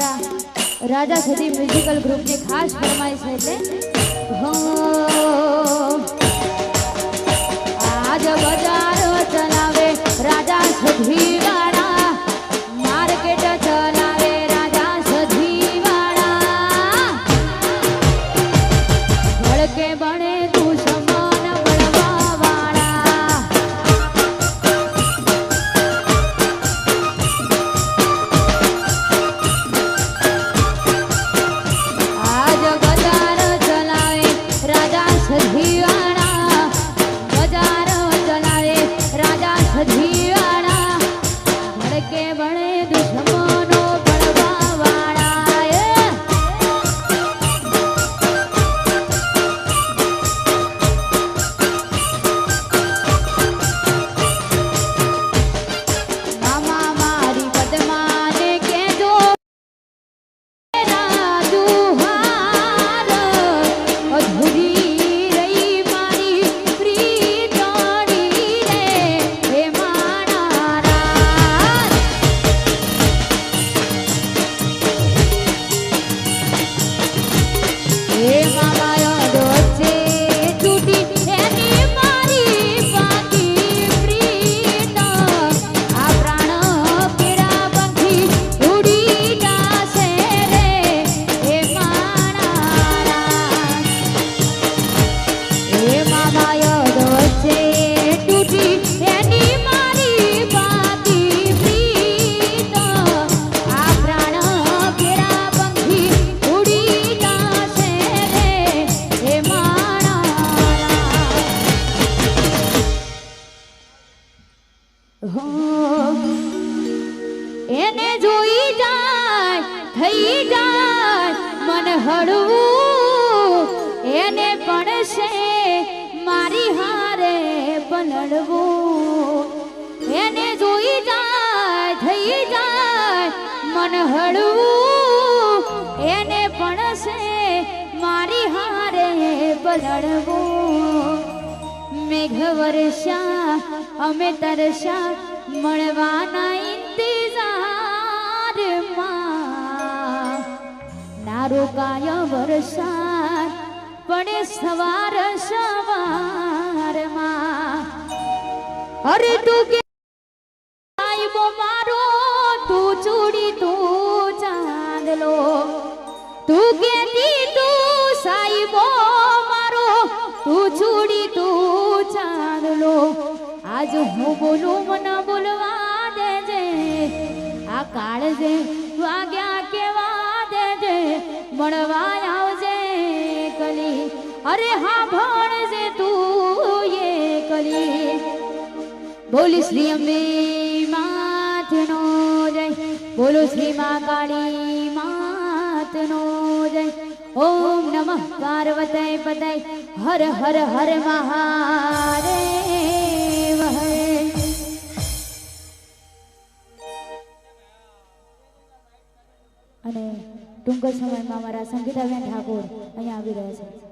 અમારા રાજા સદી મ્યુઝિકલ ગ્રુપની ખાસ ફરમાઈશ છે એટલે આજ બજાર ચલાવે રાજા સદી વાળા માર્કેટ ચલાવે રાજા સદી વાળા ભડકે બને એને જોઈ જાય થઈ જાય મન હળવું એને પણ છે મારી હારે પલળવું એને જોઈ જાય થઈ જાય મન હળવું એને પણ છે મારી હારે પલળવું મેઘ વર્ષા અમે તરસા મળવાના ઇંતજારમાં ના રોકાય વરસાદ પડે સવાર સવારમાં અરે તું કે સાહેબો મારો તું ચૂડી તું ચાંદલો તું કેતી તું સાહેબો મારો તું ચૂડી તું ચાંદલો આજ હું બોલું મને બોલવા દેજે આ કાળજે વાગ્યા કેવા દેજે મળવા આવજે કલી અરે હા ભણજે તું એ કલી બોલી શ્રી અંબે માતનો જય બોલો શ્રી મા કાળી માતનો જય ઓમ નમઃ પાર્વતી પતય હર હર હર મહાદેવ અને ટૂંક સમયમાં અમારા સંગીતાબેન ઠાકોર અહીંયા આવી રહ્યા છે.